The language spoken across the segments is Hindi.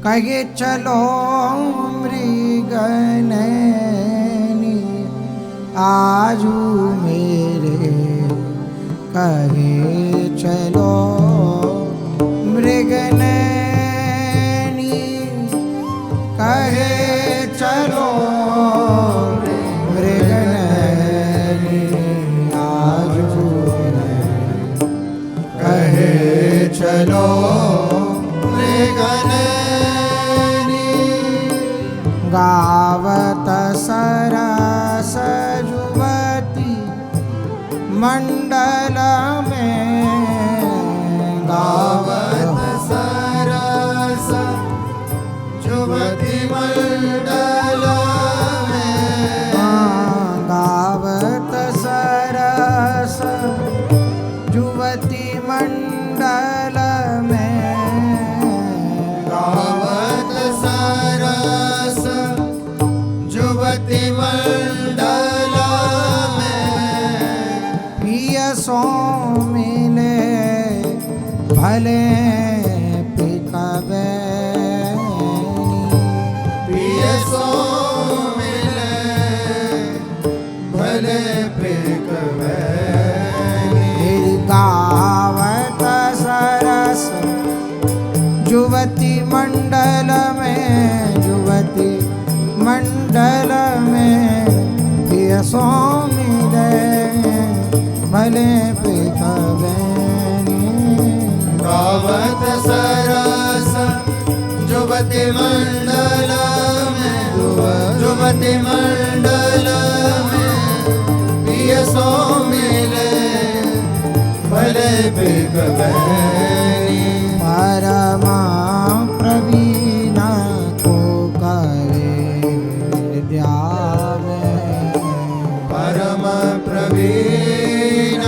कहे चलो मृगनैनी आजू मेरे, कहे चलो मृगनैनी, कहे चलो मृगनैनी आजू मेरे, कहे चलो गावत सरस जुवती मंडल में, गावत सरस जुवती मंडल में, गावत सरस जुवती मंडल में, गावत सरस जुवती मंडल में, पिय सो मिले भले पिकबैनी, पिय सो मिले भले पिकबैनी, गावत सरस जुवती मंडल में, जुवती मंडल में पिय सो मिले भले पिकबैनी, गावत सरस जुवती मंडल में, जुवती मंडल में पिय सो मिले भले पिकबैनी, परमा प्रवीण को करे विद्यावे, परम प्रवीण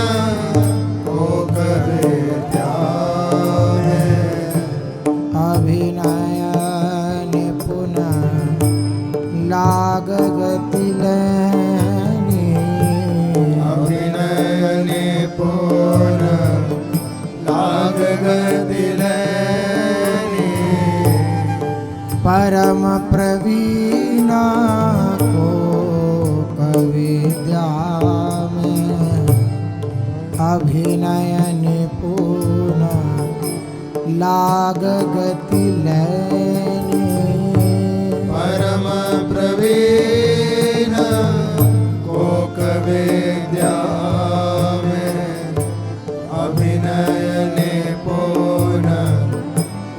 को करे विद्यावे, अभिनय निपुण लाग गति लैनी, अभिनय निपुण लाग गति लैनी, परम प्रवीण को कविद्या में, अभिनय निपुण लाग गति लैनी, परम प्रवीण को कविद्या में, अभिनय निपुण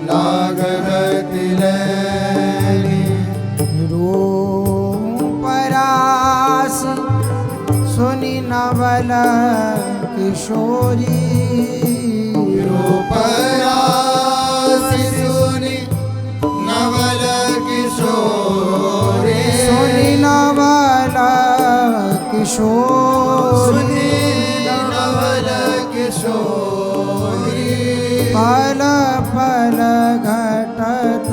लाग गति लैनी, रूपरास सुनि नवल किशोरी, रूपरासि सुनि नवल किशोरी, सुनि नवल किशोरी, सुनि नवल किशोरी, पल पल घटत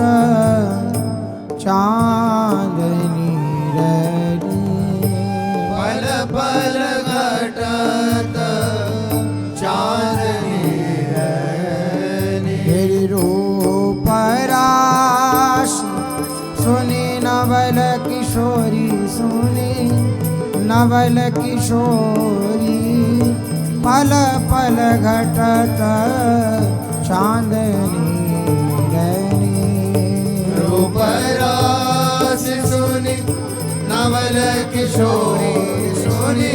चांदनी रैनी, पल पल घटत चांदनी रैनी, रूपरास सुनि नवल किशोरी, सुनि नवल किशोरी, पल पल घटत चांदनी रैनी, रूपरासि सुनि नवल किशोरी, सुनि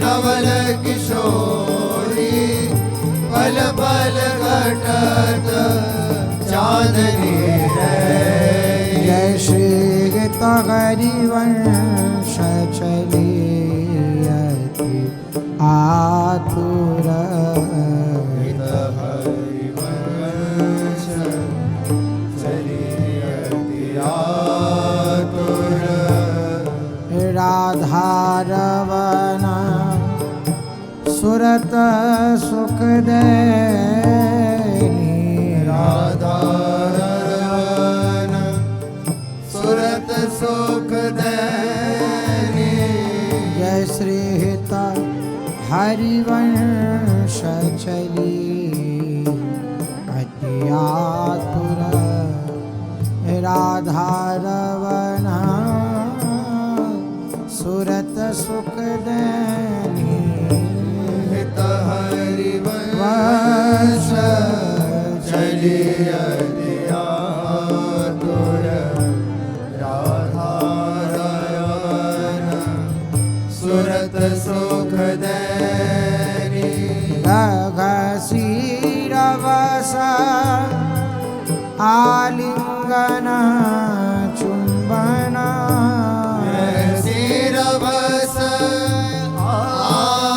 नवल किशोरी, पल पल घटत चांदनी रैनी, जय श्री गीता हरिवंश चलियति आतुर, हरिवंश चलियति आतुर, राधारवन सुरत सुखदैनी, राधारवन सुरत सुखदैनी, जय श्री हिता हरिवंश चली अति आतुर, राधारवन सुरत सुख देनी हित हरिवंश चलिया दिया तुर राधारवन सुरत सुख देनी गघसीरवस आलिंगन चुंबन सिरवस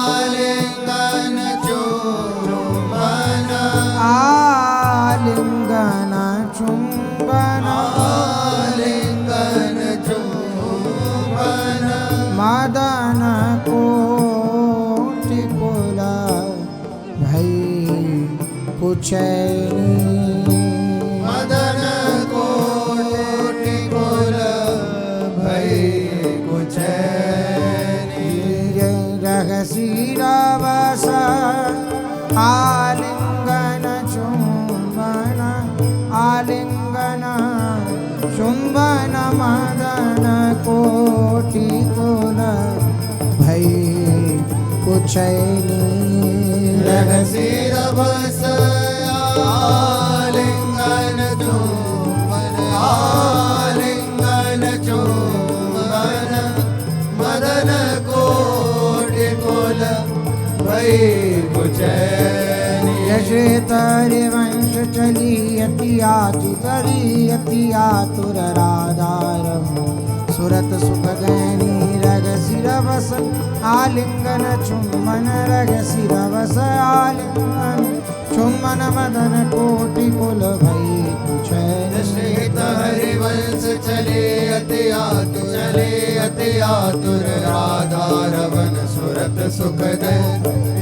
आलिंगन चुंबन आलिंगन चुंबन आलिंगन चुंबन मदन कोटि कुल भई कुचैनी मदन कोटि कुल भई कुचैनी रहसीरवस आलिंगन चुंबन आलिंगन चुंबन मदन कोटि कुल भई कुचैनी रहसीरवस आलिंगन चुंबन आलिंगन चुंबन मदन कोटि कुल भई कुचैनी यशे तरि वंश चलियति आतुर राधारम सुरत सुख गैनी रग सिरवस आलिंगन चुंबन रग सिरवस आलिंगन चुंबन मदन कोटि कुल भई कुचैनी श्रीत हरिवंश चले अति आतुर राधारवन सुरत सुख दे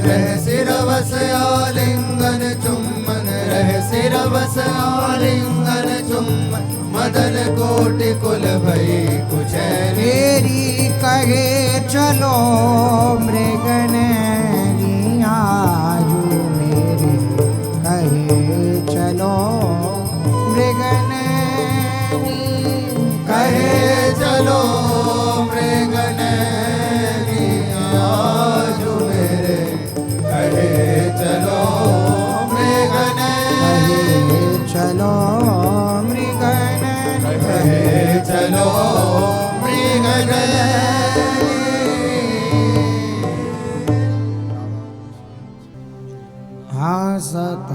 रह सिरवस आलिंगन चुंबन रह सिरवस आलिंगन चुंबन मदन कोटि कुल भई कुचैनी तेरी कहे चलो मृगनैनी आजू मेरे कहे चलो मृगनैनी कहे चलो मृगनैनी आजू मेरे कहे चलो मृगनैनी कहे चलो मृगनैनी कहे चलो मृगनैनी हासत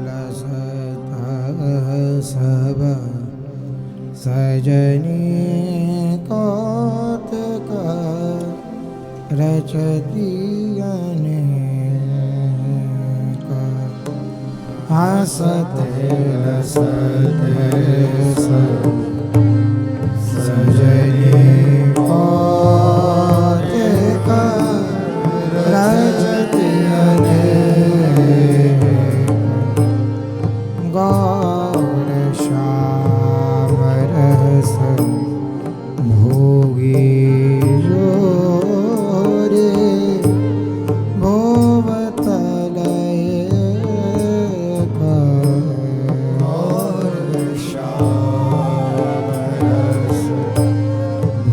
लसत सब सजनी कौतुक रचती अनेक हासत लसत सब सजनी कौतुक रचती अनेक गौर श्याम रस भोगी जो रे भोवतलय और श्याम रस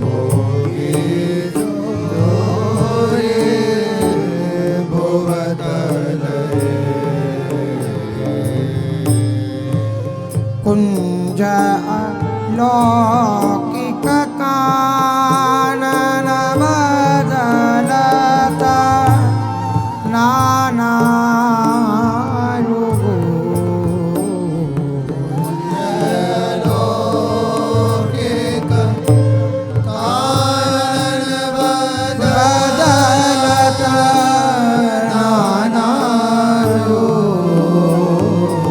भोगी जोरे भुवतलये कुंज लौकिक कानन बदलता नाना रूप लौकिक कानन बदलता नाना रूप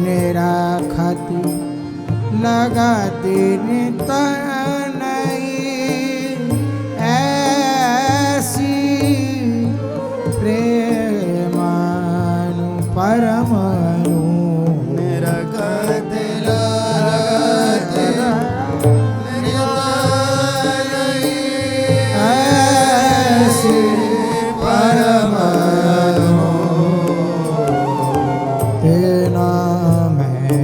निरखति लगती नित नहीं ऐसी प्रेमानु परमानु निरखत लगत ऐसी परमानु तेना मैं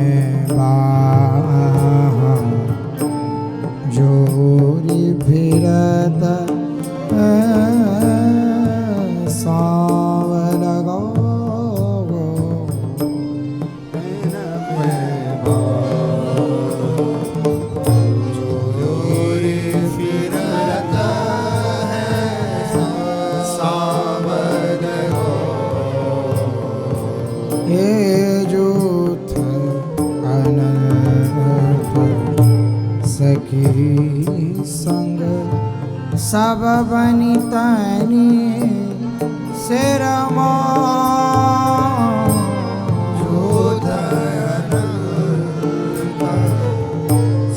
सब बनितनि सिरमा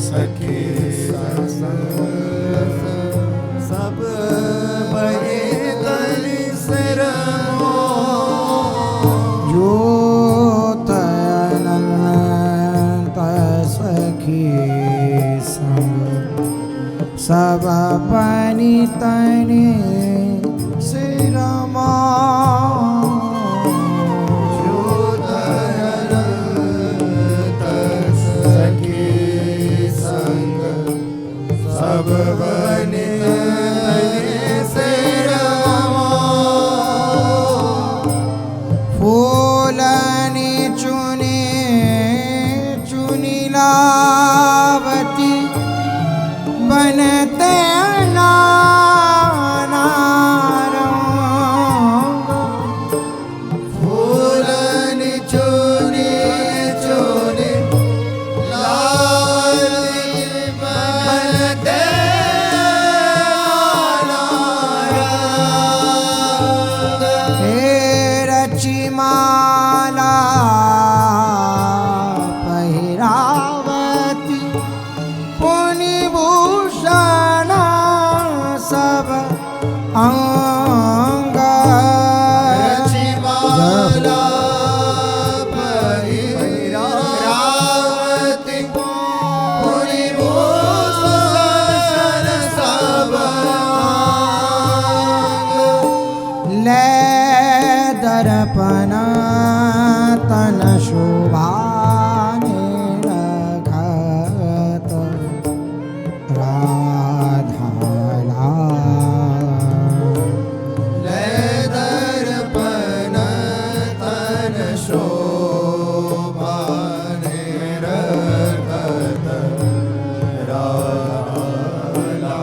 सखी सब बने तनि सिरमो अनंत सखी संग सब बनितनि सिरमा सब बने सिरमा फूलनि चुने चुनिलावती बनते नाना रंग फूलनि चुने चुने लाल बनते हे रची माला पहिरावती पुनि भूषण सब अंग रचिमाला पहिरावती पुनि भूषण सब ले दर्पण तन शोभाने रघत राधाला ले दर्पण तन शोभा निरगत राला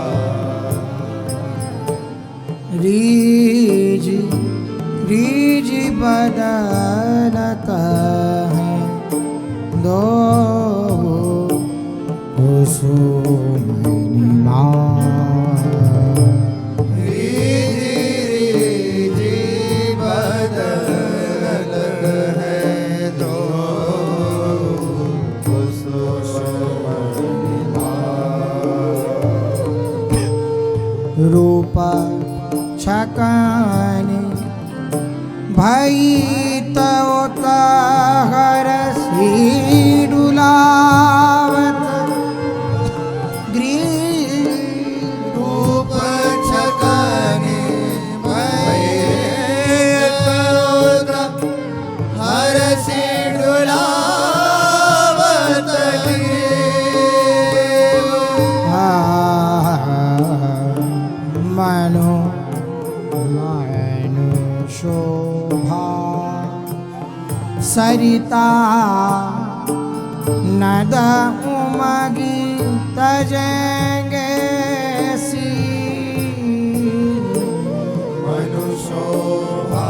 रीज रीज बदलत है दो कुसुमनि माँ रीति बदलत है दो रूप छकाने भई तोत हरसी डुलावत रूप छकाने भयत हर से डुलावत मनो मनु शोभा सरिता नद उमगी तजेंगे सी मनुशोभा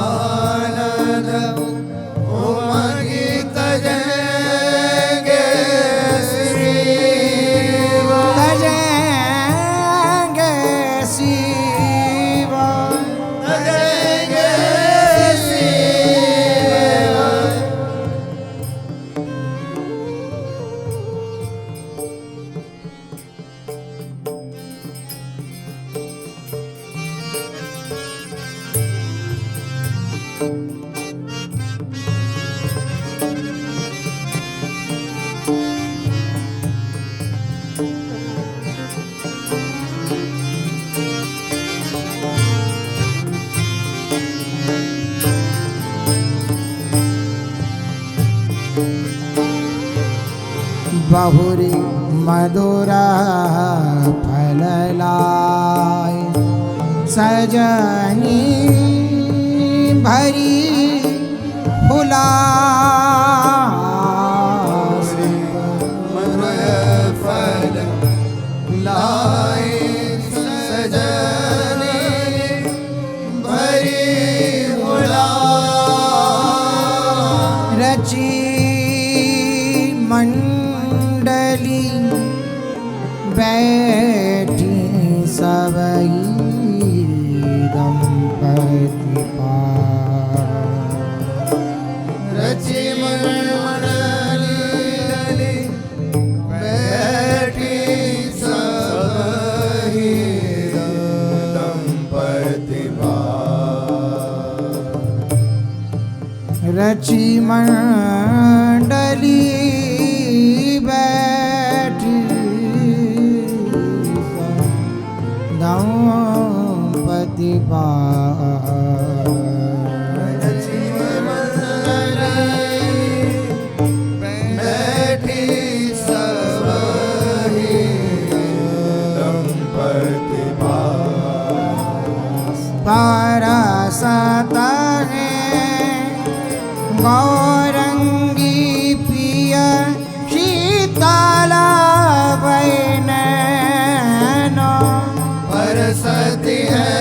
सरितानंद उमगी तजेंगे श्री तजेंगे शिवा तजेंगे बहुरी मधुरा फल लाय सजनी भरी फुला फल लाए सजने भरी मुला रची मंडली बैठी सबई दंपति पार। रची मंडली बैठी सबही दंपति पार। रची मंडली बैठी दंपति पार। रची मंडली बैठी सबही दंपति पार। परसत है गौरंगी पिय शीतल बैनैना। परसती है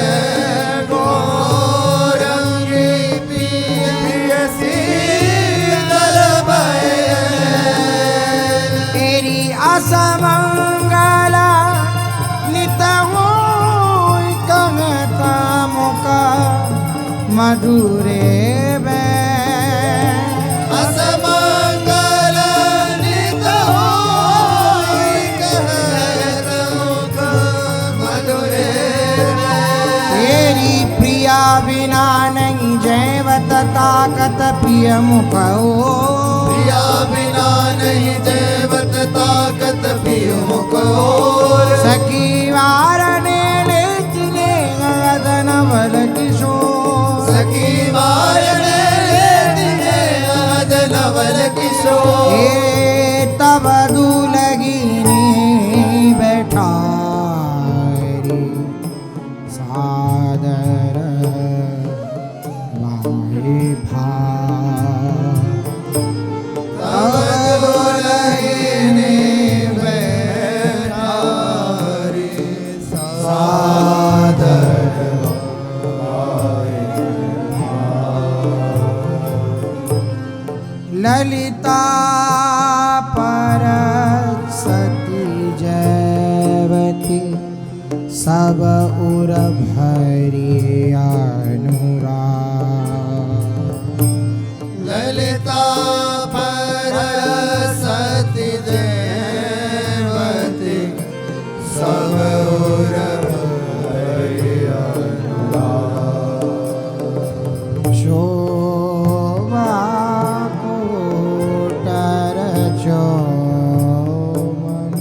गौरंगी पिय शीतल बैनैना। तेरी असमंगला नित होई कहता मुका मधुरे असमंगल नित होई कहता मुका मधुरे। तेरी प्रिया बिना नहीं जैवत ताकत प्रिय मुख हो। प्रिया बिना नहीं देवत ताकत पिय मुख और। सखी वारने लेचने गदन बल किशोर। सखी वारने लेतिने अद नवल किशोर। हे तब दुलगिनी बैठारी सादर वाहे भा। तब दुलहिनी बैठारी सादर ललिता पर सती जयवती सब उर भरी अनुराग। ललिता पर सती जयवती सब उर भरी अनुराग। शोभा कोटर चौमन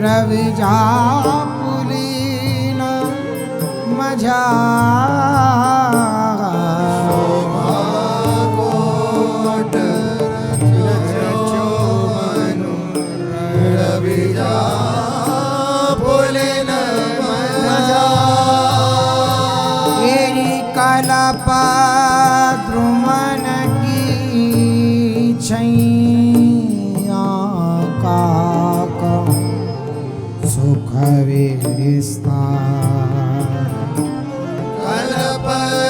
रवि जापुलीन मझा। तेरी कलप द्रुमन की छैया का सुख विस्तार। कल्प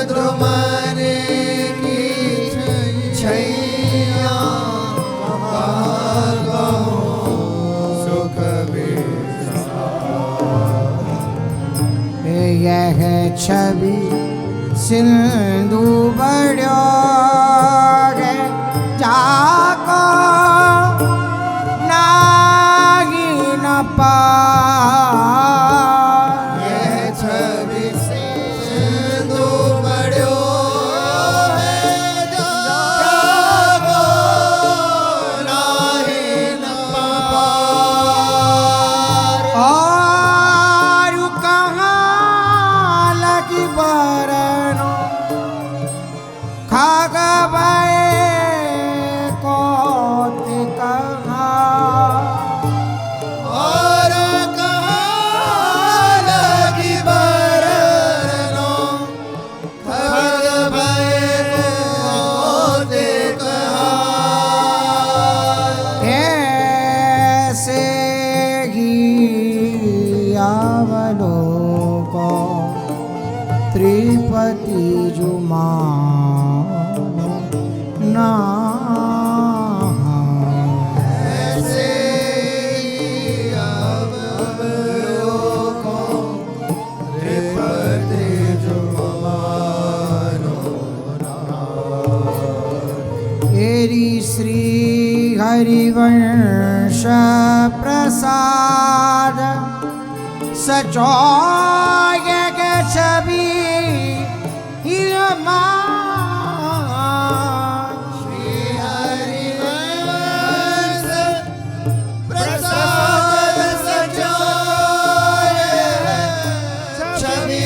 द्रुमने की छैया कहो सुख विस्तार। यह छवि सिंधु बड़ो गे जाको नागी न पार। यह छवि सिंधु बड़ो है जाको नाहि न पार। और कहाँ लगी बरनो खाग भय को श्री हरिवंश प्रसाद सचोय के छवि श्री हरिवंश प्रसाद सचोय छवि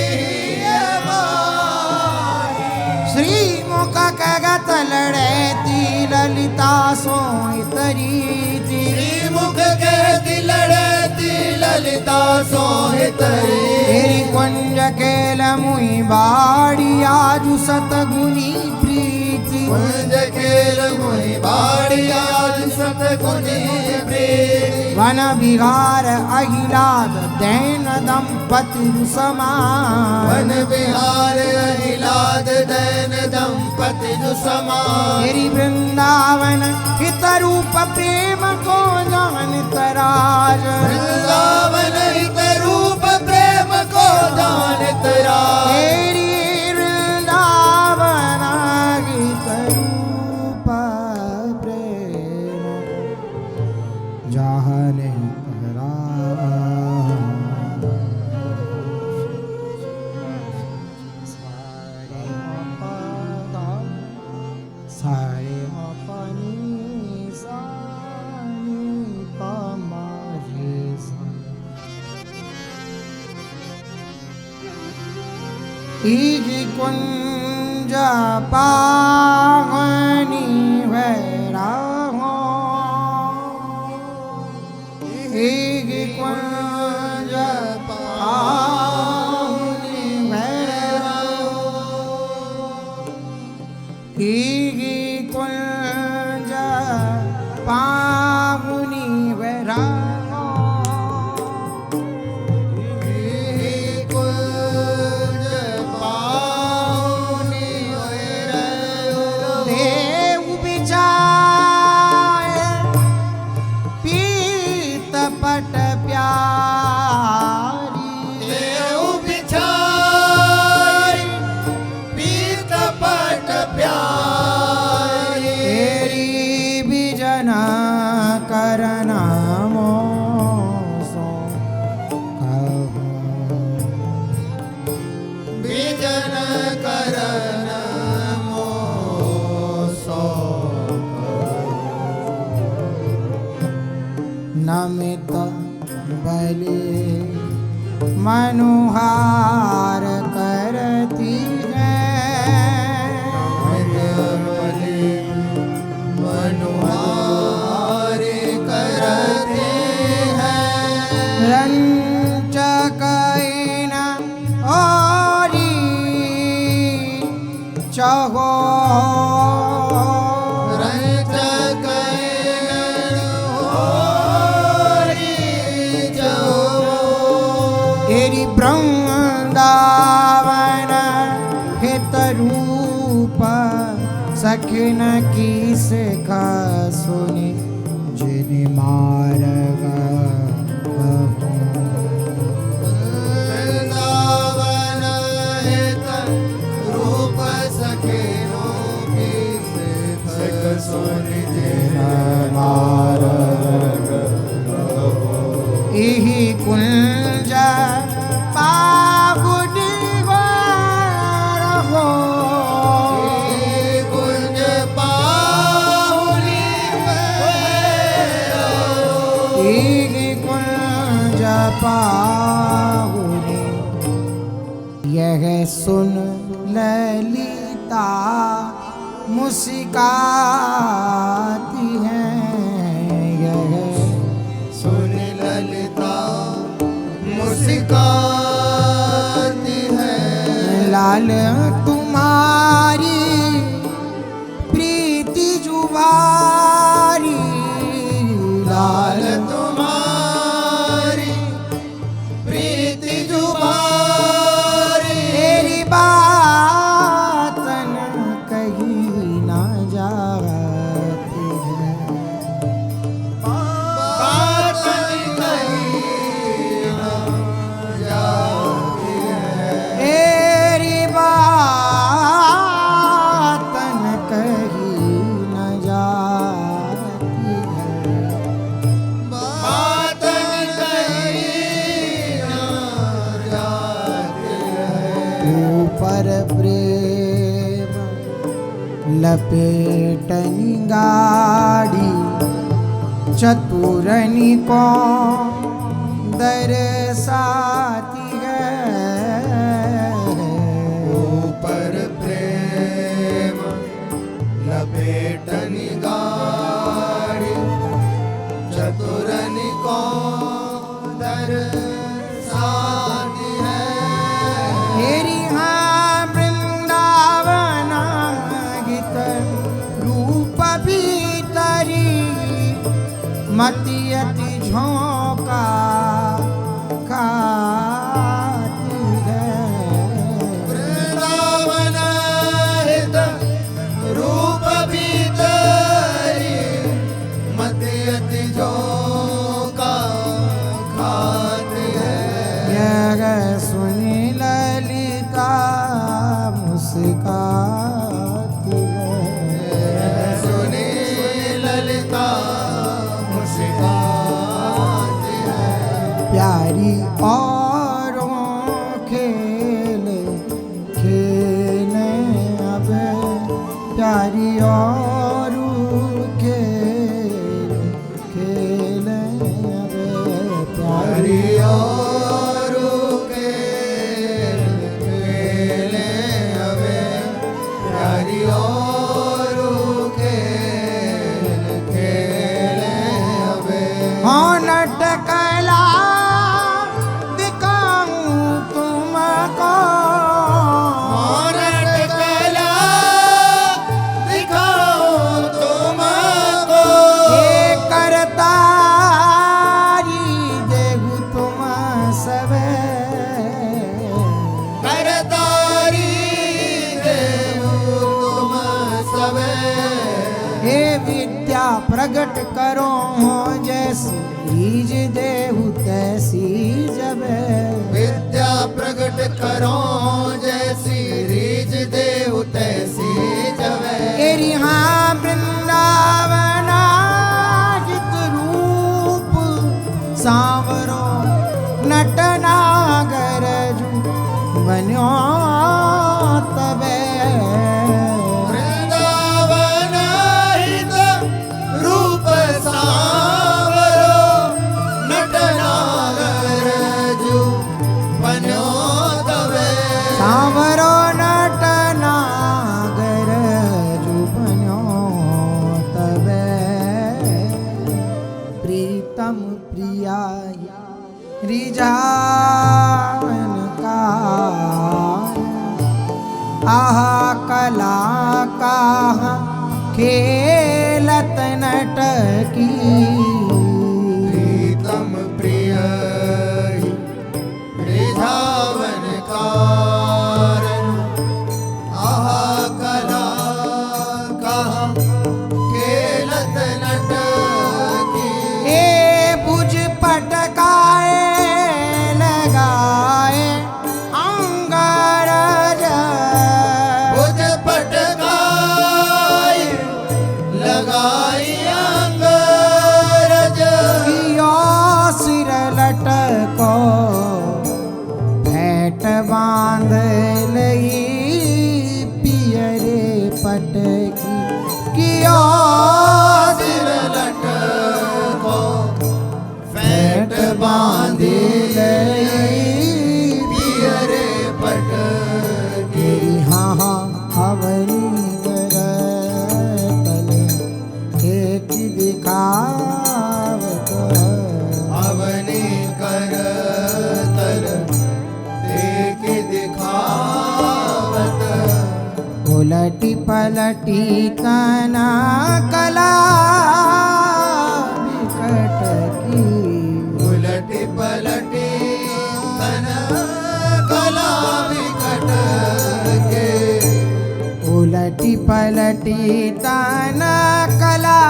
श्री मुख कगत लड़ती ललिता सोहितरी श्री मुख कहती लड़ती ललिता सोहितरी तेरी कुंज केल मुई बाड़ी आजु सतगुनी प्रीति कुंज केल मुहि बाड़ी आज सतगुनी प्रीति वन विहार अहिलाद दैन दंपति समान वन विहार अहिलाद दैन दंपति समान तेरी वृंदावन हित रूप प्रेम को जानत राज वृंदावन हित रूप प्रेम को जानत राज तेरी वृंदावन हित रूप प्रेम जाने सारे अपनी सानी पमारे इहि कुंज पावनी वैराहो इहि कुंज पावनी वैराहो इहि कुंज पावनी वैराहो कुंज पावनी देव बिचार पीत पट प्यारी देव बिचारी पीत पट प्यारी तेरी बिजन करना मोसो कहो बिजन करन मोसो नमित बलि मनुहार करती है मनुहारे करते हैं रंचकैन औरी चहो तेरी वृंदावन हित रूप सखिन की सिखा सुनी जिन मार्ग वृंदावन हित रूप सखेनो की सिख सुनि जिन मार्ग इहि कुंज पावनी वैराहो कुंज पाहुनी इहि कुंज पावनी यह सुन ललिता मुस्काती है यह सुन ललिता मुस्काती है लाल तुम्हारी प्रीति जुबारी लाल तुम्हारी प्रीति जुबारी तेरी बात न कही ना जाती है बात कही न जाती है तेरी बात न कही न जाती लपेटनी गाड़ी चतुरनी को दरसाती है। ऊपर प्रेम लपेटनी गाड़ी चतुरनी को दरसाती है। तेरी हाँ वृंदावन गीत रूप भीतरी मति अति झोंका खाती है। वृंदावन हित रूप भीतरी मति अति झोंका खाती है। यह सुनी ललिता मुस्काती है। सुनी ललिता मुस्काती है। प्यारी औरों खेले खेले अब प्यारी और खेले खेले अब प्यारी हरि और खेले हवे प्यारी और खेले हवे। हाँ नटकला दिखाऊं तुमको औरत कला दिखाओ तुमको। ये करतारी देहु तुम सबे करतारी देवु तुम सबे। हे विद्या प्रगट करो जैसी रीज देहु तैसी जबे। विद्या प्रगट करो जैसी रीज देव तैसी जवे। तेरी हाँ वृंदावना जित रूप सांवरो नटनागर जू बन्यो तबे। वृंदावन हित रूप सांवरो नटनागर जू बन्यो तवे। सांवरो नटनागर जू बन्यो तबे। प्रीतम प्रियाई रिझावन का आहा कला का खेलत नटकी। प्रीतम प्रिय रिझावन कारण आहा कला कहा खेलत नटकी। ए बुझ पटकाए लगाए अंगरज बुझ पटकाई लगाई अंगरज। कियो सिर लटको भेंट बांध लई पियरे पटकी। कियो सिर लटको भेंट बांध लई पियरे पटकी। तेरी हाँ हाँ अवनी करतल एक दिखावत। अवनी कर तल देख दिखावत। उलटी पलटी तना कला विकट की। उलटी पलटी तन कला विकट के। उलटी पलटी तना कला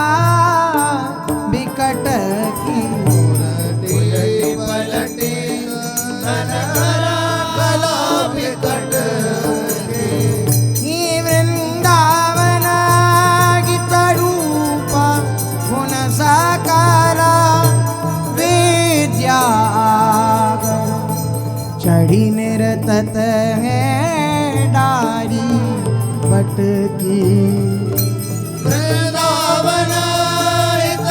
विकट की। उलटी पलटी तन कला विकट के। ये वृंदावन गीत रूप गुण साकारा विद्या चढ़ी निरतत है डारी पटकी। वृंदावन इत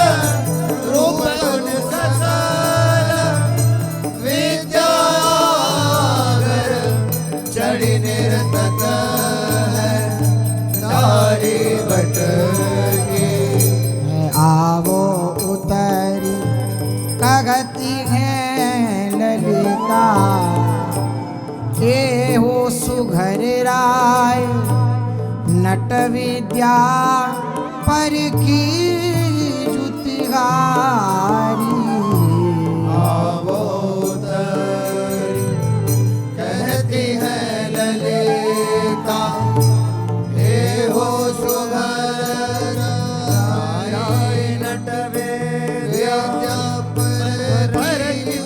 रूप गुण सकल विद्यागर चढ़ी निरतत है नारी बट की। आवो उतरी कगति है ललिता, हे हो सुघर राय नट विद्या पर की जुतिहारी। आवोतरी कहती है ललिता, हे हो सुघर राय नट विद्या पर परखी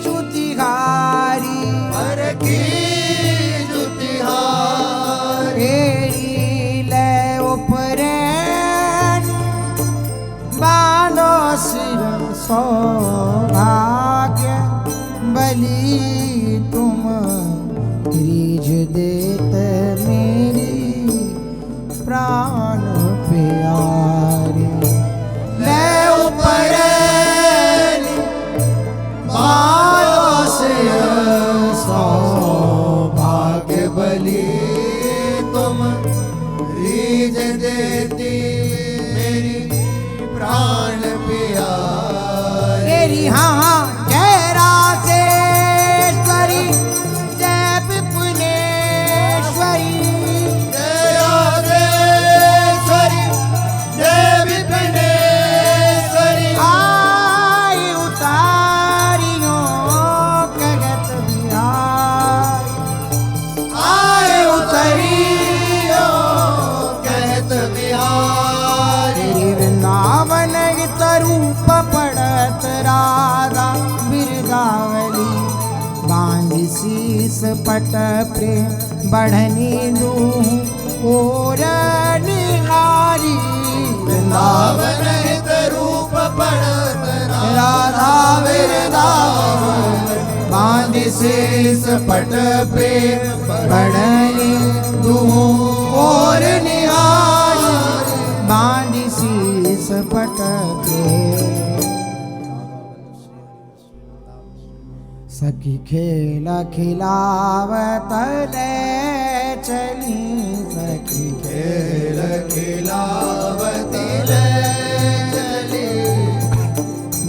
जुतिहारी। की जुतिहारी। तेरी लय उपरैन बांधो सिर सौभाग्य बलि तुम रीझ देत मेरी प्राण प्यारी। लय उपरैन बांधो सिर सौभाग्य बलि तुम रीझ देती मेरी प्राण प्यारी। तेरी हाँ जय राजेश्वरी जय विपुलेश्वरी। जय राजेश्वरी जय विपिनेश्वरी। आई उतारियो कगत बिहार। आए उतरियो कहत बिहारी। तेरी वृंदावन हित रूप पड़त राधा बिरदावली। बांध शीस पट प्रेम बढ़नी दूँ और निहारी। वृंदावन हित रूप पड़त राधा बिरदावली। बांध शीस पट प्रेम बढ़नी दूँ और निहारी। बांध शीस पट प्रेम। सखी खेला खिलावत ले चली सखी। खेल खिलावती ले चली।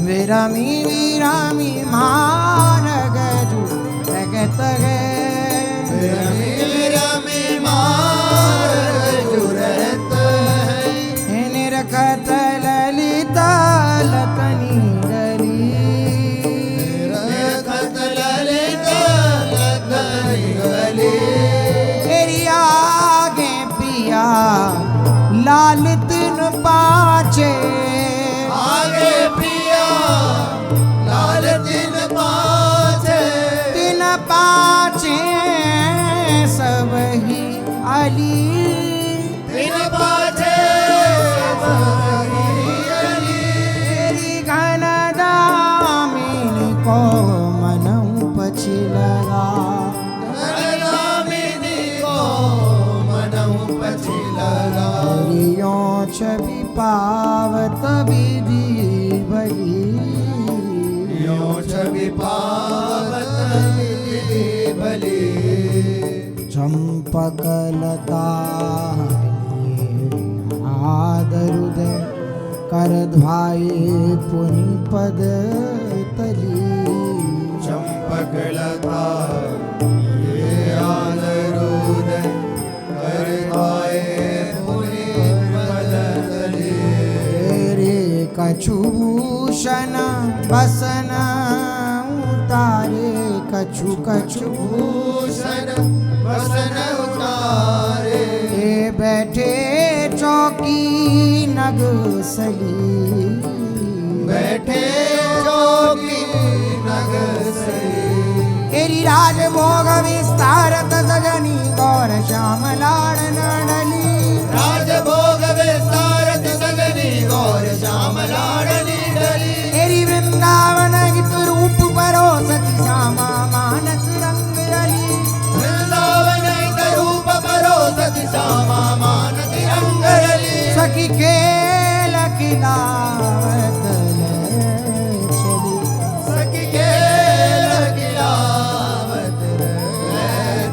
विरमी विरमी मारग जू जगत रमी रमी मार जुरत है। निरखत ललिता लतनी डली। रखत ललिता लतनी गली। तेरी आगे पिया लाल तिन पाचे। आगे प्रिया लाल दिन पाछे। तिन पाचे सब ही अली। दिन पाछे सबरी अली। तेरी घन दामिनी को मनऊ पछी लगा। नामिनी को मनऊ पछी लगा। तेरियों छवि पावत विधि भली। यो छवि पावत विधि भली। चंपकलता आदरुदय कर ध्वाये पुनि पद तली। चंपकलता ये आदरूद कर पाए पुनि पद तली। तेरे कछुभूषण बसन उतारे कछु कछु भूषण बसन उतारे। ये बैठे चौकी नग सली। बैठे जोगी नग सरी। तेरी राजभोग विस्तारत सजनी गौर श्याम लाड़ नडली। राजभोग विस्तारत सजनी गौर श्याम लाडली डली। तेरी वृंदावन हित रूप परो सती श्यामा मानस रंग रली। वृंदावन रूप परो सती सखी खेल खिलावत चली, सखी खेल खिलावत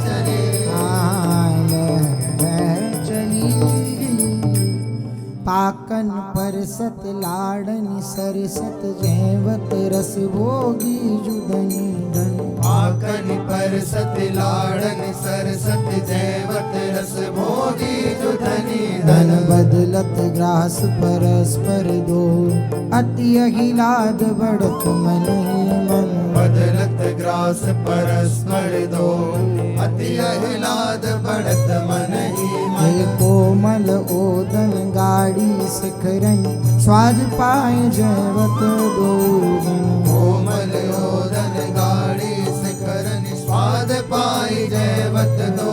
चली, चली। पाकन परसत लाडन सरसत जैवत रस भोगी जुदनी धन, पाकन परसत लाडन सरसत जैवत रस भोगी जुधनी धन बदलत ग्रास परस्पर दो, अति अहिलाद बढ़त मन मन, बदलत ग्रास परस्पर दो, अति अहिलाद बढ़त मन ही मन। कोमल ओदन गाड़ी शिखरन, स्वाद पाए जैवत दो जन, कोमल ओदन गाड़ी शिखरन, स्वाद पाई जैवत दो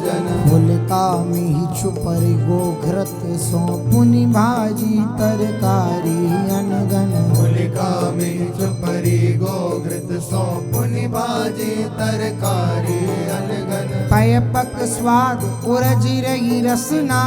जन। फुलका मिहि छुपर गोघ्रत सो पुनि भाजी तरकारी अनगन, फुलिका में चुपरी गोघृत सो पुनि भाजी तरकारी अलगन। पयपक स्वाद उरजी रही रसना,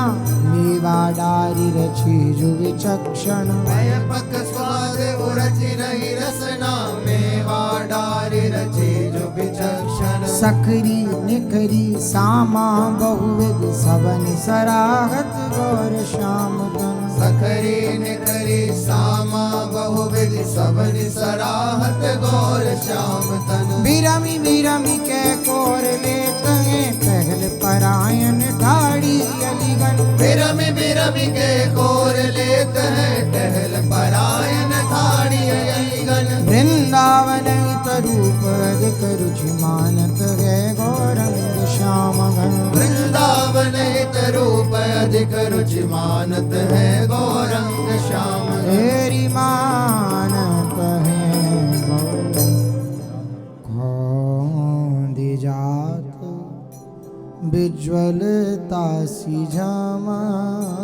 मेवा डारी रची जो विचक्षण, पयपक स्वाद उरचि रही रसना, मेवा डारी रची जो विचक्षण। सखरी निखरी सामा बहुविध, सबन सराहत गौर श्याम तन, सखरी निखरी सामा बहुविध, सबनि सराहत गौर श्याम तन। बिरमी बिरमी के कोर लेत हैं, पहल परायण ठाड़ी अलीगन, बिरमि बिरमि के कोर लेत है, टहल परायण ठाड़ी अलीगन। वृंदावन रूप अधिक रुचि मानत है गौरंग श्याम घन, वृंदावन रूप अधिक रुचि मानत है गौरंग श्याम। तेरी मानत है खोंदी जात, विज्वलता सी झमकी,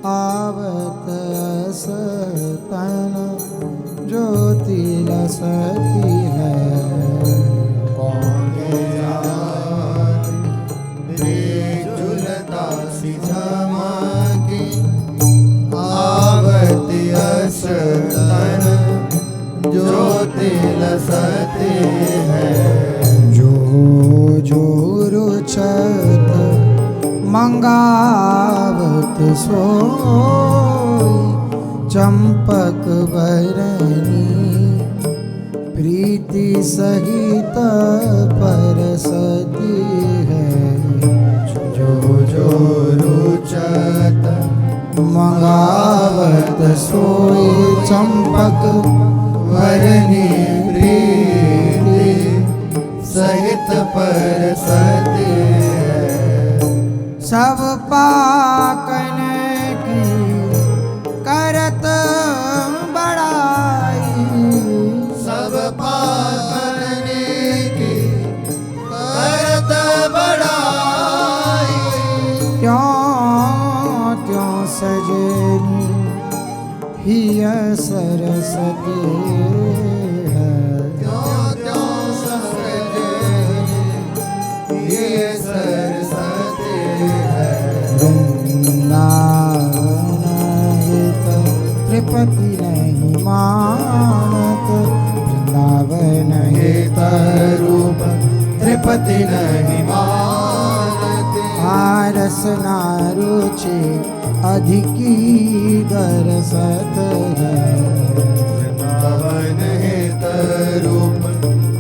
आवत सतन ज्योति लसती है। झुलता सी झमकी, आवती असतन ज्योति लसती है। जो जो रुचत मंगावत सोई, चंपक बरनी प्रीति सहित परसती है। जो जो रुचत मंगावत सोई, चंपक वरनी प्रीति सहित परसती है। सब पाकन की करत बड़ाई, सब पाकने की करत बड़ाई। क्यों त्यों सजनी हिय सरसती है। क्यों क्यों सजनी ये सरसती है। वृंदावन हित त्रिपति नहीं मानत, वृंदावन हित रूप त्रिपति नहीं मानते। आरस नारुचि अधिकी दरसत है। वृंदावन हित रूप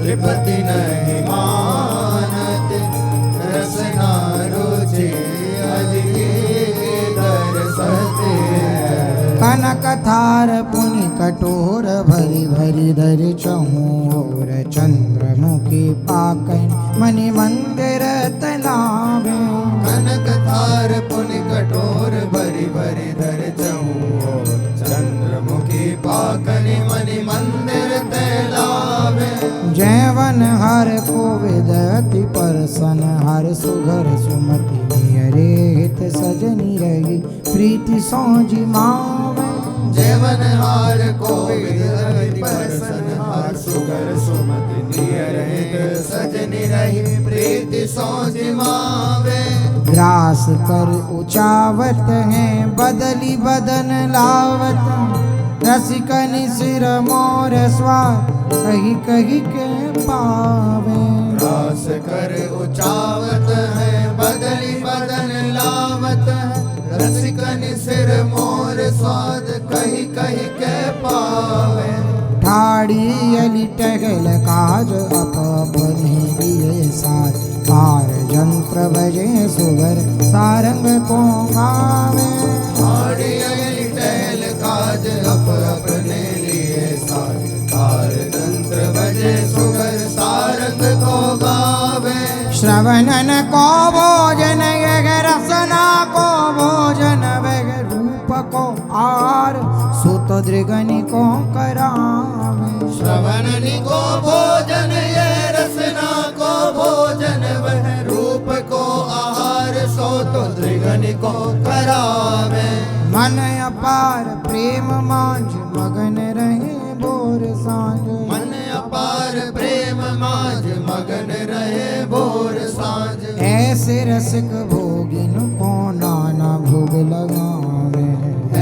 त्रिपति नहीं मानते। रसना रुचि अधिकी दरसते। कनक थार पुनि कटोर भरी भरी धर चहूर, चंद्रमुखी पाकन मणि मंदिर तलावे। कनक थार पुनि कठोर भरी भरी धर चहूओर, चंद्रमुखी पाकनि मणि मंदिर तैलावे। जैवन हर को विदति परसन, हर सुघर सुमति नियरे हित सजनी रही, प्रीति सौजी मावे। जैवन हार को विदति परसन, हार सुगर सुमति नियर हित सजनी रही, प्रीति सौज मावे। ग्रास कर उचावत हैं बदली बदन लावत रसिकन सिर मोर स्वाद कही कही के पावे रास कर उचावत है बदली बदन लावत है रसिकन सिर मोर स्वाद कही कही के पावे ठाड़ी अली टहल काज अपने लिए साथ पार यंत्र बजे सुगर सारंग को गावे ठाड़ी अली टहल काज अपने लिए साथ पार यंत्र बजे सुगर सारंग को गावे श्रवणन को भोजन यह रसना को भोजन वह रूप को आर सुत दृगनि को करावे श्रवणनि को भोजन ये रसना को भोजन वह रूप को आहार सो तो दृगनि को करावे मन अपार प्रेम मांझ मगन रहे भोर सांझ मन अपार प्रेम माज मगन रहे भोर सांझ ऐसे रसिक भोगिन को नाना भोग लगावे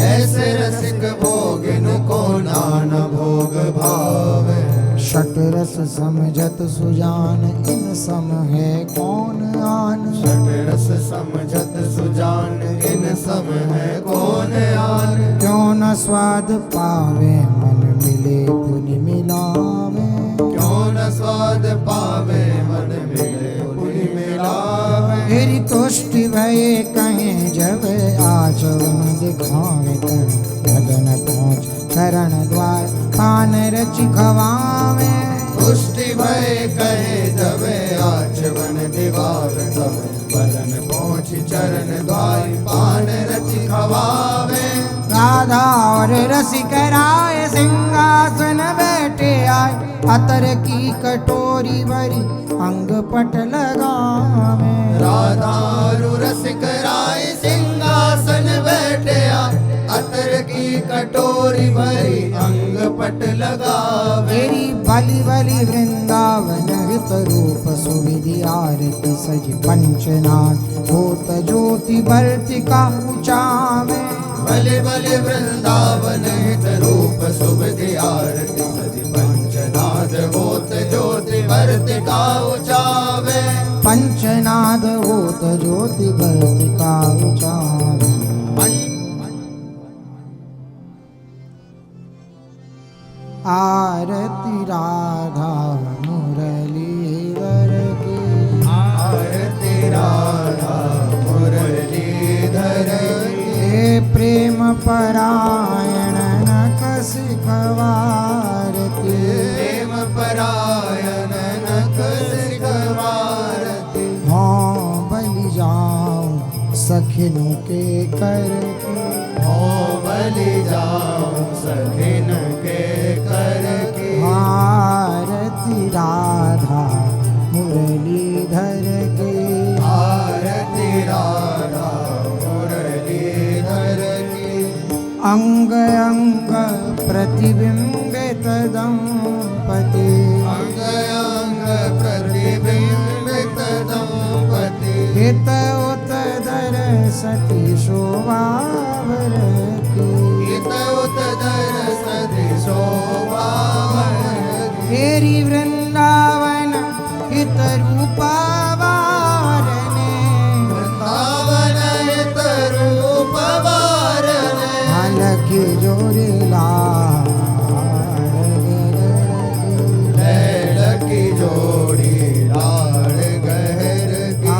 ऐसे रसिक भोगिन को नाना भोग भावे षट रस समझत सुजान इन सम है कौन आन षट रस समझत सुजान इन सम है कौन आन क्यों न स्वाद पावे मन मिले पुनि मिलावे क्यों न स्वाद पावे मन मिले पुनि मिलावे तेरी तुष्टि भये कहें जब आचरण दिखावे कर भजन पहुँच चरण द्वार पान रचि खवावे पुष्टि भय कहे जबे आचवन दिवार तब बदन पहुँच चरण द्वार पान रचि खवावे राधा और रसिक राय सिंहासन बैठे आए अतर की कटोरी भरी अंग पट लगावे राधा और रसिक राय सिंहासन बैठे अतर की कटोरी भरी अंग पट लगावे तेरी बलि बलि वृंदावन हित रूप सुविधि आरती सज पंचनाद होत ज्योति बर्तिका उचावे बलि बलि वृंदावन हित रूप सुविधि आरती सज पंचनाद होत ज्योति बर्तिका उचावे पंचनाद होत ज्योति बर्तिका उचावे आरती राधा मुरलीधर की आरती राधा मुरलीधर हे प्रेम परायण नख सिखवारती प्रेम परायण नख सिखवारती हाँ बलि जाऊं सखिनों के कर की हो बलि जाऊं सखिन के कर की आरती राधा मुरलीधर की आरती राधा मुरलीधर की अंग अंग प्रतिबिंबित दंपति अंग अंग प्रतिबिंबित दंपति हित उत दर सती शोभावर की हित उत दर सति शोभावर तेरी वृंदावन हित रूपावारने वृंदावन हित रूप वारने हालकी जोरी लैल की जोड़ी लाड़ गहर की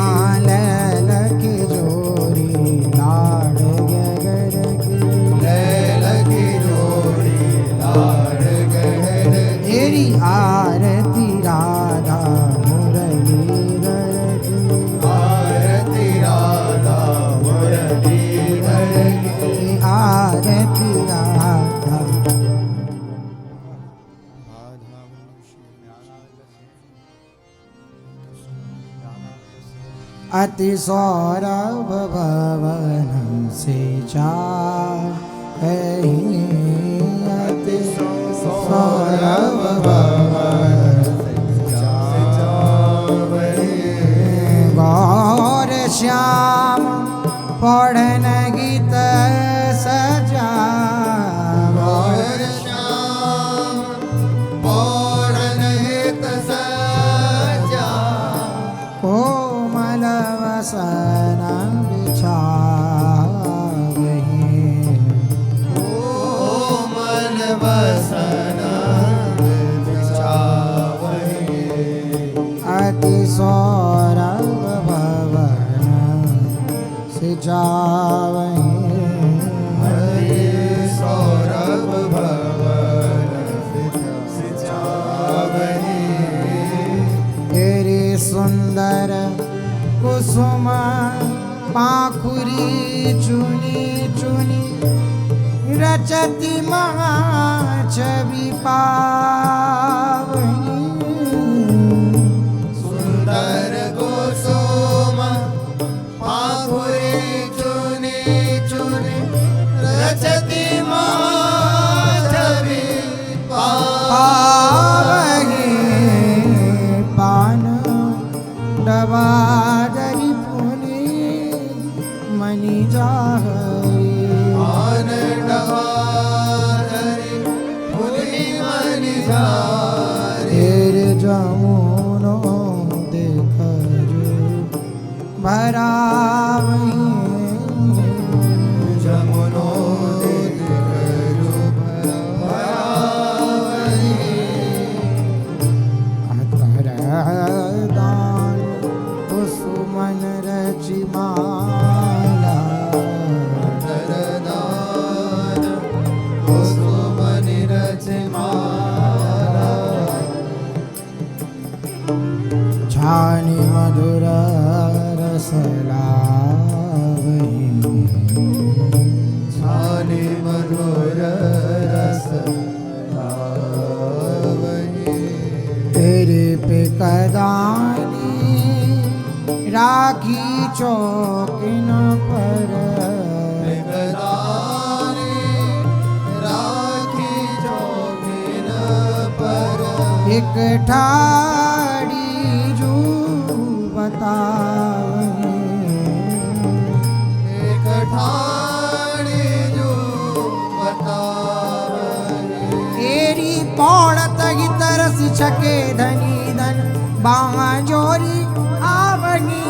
लैल की जोरी लाड़ गगर की लैल की जोड़ी लाड़ गहर की तेरी आरती राधा मुरलीधर की आरती राधा मुरलीधर की आरती राधा अति सौरभ भवन से जा अति सौरभ भवन गौर श्याम गीत सजा गौर श्याम पौरन हित सजा कोमल वसन बिछावहीं कोमल वसन बिछावहीं अति सौरभ भवन सिजावहीं सौरभ भवन सिजावहीं तेरे सुंदर कुसुम पाखुरी चुनी चुनी रचति महाछवि पावनी सुंदर कुसुम पाखुरी चुनी चुनी रचति महाछवि पावनी पान डबादरी पुनी मणि जाहरी पान डबादरी पुनि मनि जारी तेरे जमुनो देखो भरावहीं जमुनो देखरो भरावहीं अतरदान कुसुमन रचि माला तरदान कुसुमनि रचमाला छानि मधुर रस लावहीं छानि मधुर रस लावहीं तेरे पे कदानी राखी चौकिन पर गदानी राखी चौकिन पर एक ठाड़ी जू बतावहीं एक ठाणी जो बतावहीं तेरी पौड़ तगी तरस छके धनी धन बाँह जोरी आवनी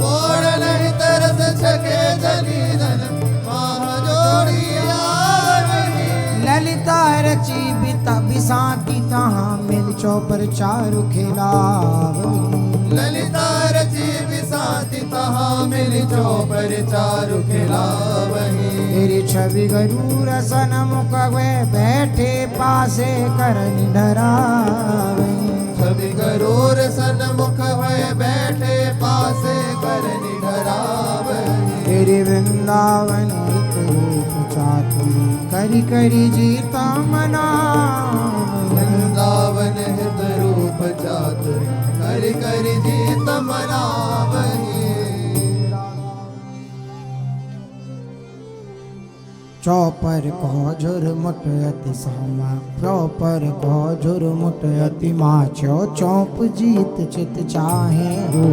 ओढ़ नहीं तरस छके धनी धन महाजोड़ी आवनी ललिता रची बिता बिसाती तहाँ मिल चौपर चारु खिलावनी ललिता रची बिसाती तहाँ मिली चौपर चारु खिलावहीं तेरी छवि गरूर सन मुख वे बैठे पासे करनी डरावहीं छवि गरूर सन्मुख भय बैठे पासे करनि डरावहीं तेरे वृंदावन हित रूप चातुरी करी करी जीता मना वृंदावन हित रूप चातुर करि करि जीत मनावहीं चौपर को झुरमुट अति सामा चौपर को झुरमुट अति माचो चौप जीत चित चाहे हो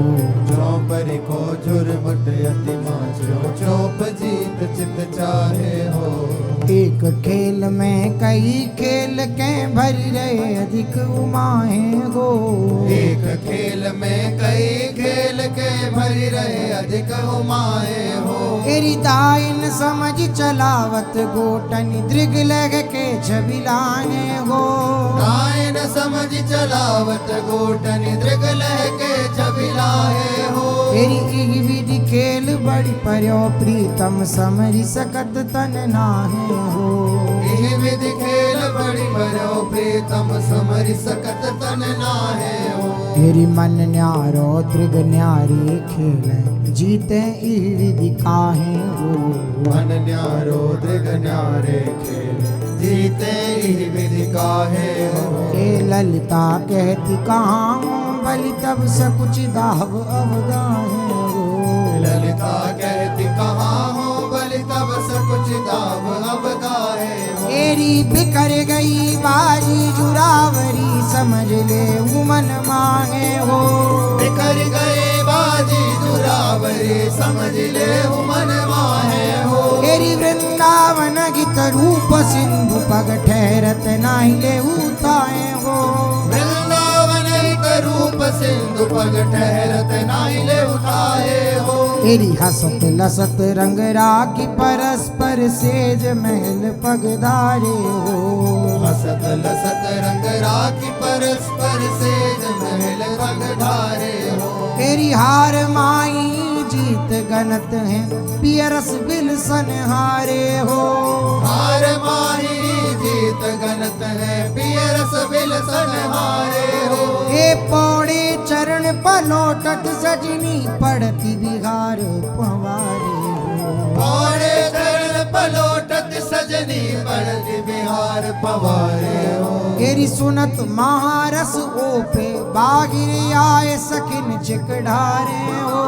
चौपर को झुरमुट अति माचो चौप जीत चित चाहे हो एक खेल में कई खेल के भरी रहे अधिक उमाहे गो एक खेल में कई खेल के भरी रहे अधिक उमाए हो तेरी दाइन समझ चलावत गोटनी दृग लग के छबिलाने गो नायन समझ चलावत गोटनि दृग लहके छबिलाए हो तेरी ई विधि खेल बड़ी पर्यो प्रीतम समझ सकत तन नाहे हो इह विधि खेल बड़ी भरो प्रीतम समरि सकत तन नाहे हो तेरी मन न्यारो दृग न्यारी खेल जीते ई विधि काहे हो मन न्यारो दृग न्यारे खेल जीते इह विधि काहे हो ए ललिता कहती कहाँ बलि तब सकुच दाव अवगाहे हो ललिता कहती कहाँ हो बलि तब सकुच दाव अब गाहे हो तेरी बिखर गई बारी जुरावरी समझ ले उमन मांगे हो बिखर गए बाजी दुरावरी समझ ले मन माहे हो वृंदावन गीत रूप सिंधु पग ठहरत नाही ले उताए हो वृंदावन एक रूप सिंधु पग ठहरत नाही ले उठाए हो तेरी हसत लसत रंग राखी परस्पर सेज महल पगधारे हो हसत लसत रंग राखी परस्पर सेज महल पग ढारे हो तेरी हार माई जीत गनत है पियरस बिलसन हारे हो हार माही जीत गनत है पियरस बिलसन हारे हो ए पौड़े चरण पलोटत सजनी पड़ती बिहार पवारे हो पौड़े चरण पलोटत सजनी पड़ती बिहार पवारे हो तेरी सुनत महारस ओपे बागिर आए सखिन चिकढ़ारे हो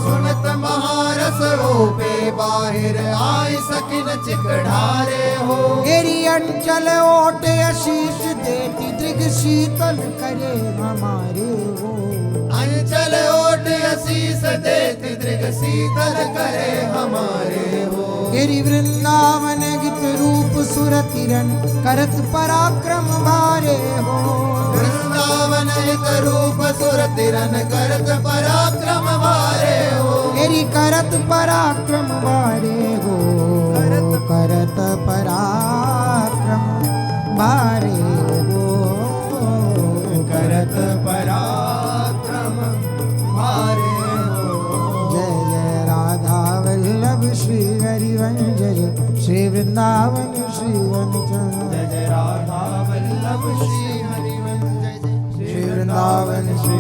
सुनत महारस रूपे बाहिर आई सकिन चिकढ़ारे हो तेरी अंचल ओट आशीष देती दृग शीतल करे हमारे हो अंचल ओट आशीष देती दृग शीतल करे हमारे हो तेरी वृंदावन गीत रूप सुरतिरन करत पराक्रम भारे हो वृंदावन एक रूप सुर तिरन करत पराक्रम वारे हो तेरी करत पराक्रम भारे हो करत पराक्रम भारे हो करत पराक्रम वारे हो जय जय राधा वल्लभ श्री हरिवंश जय श्री वृंदावन श्री वनचंद्र जय जय राधा वल्लभ श्री हरिवंश जय जय श्री वृंदावन श्री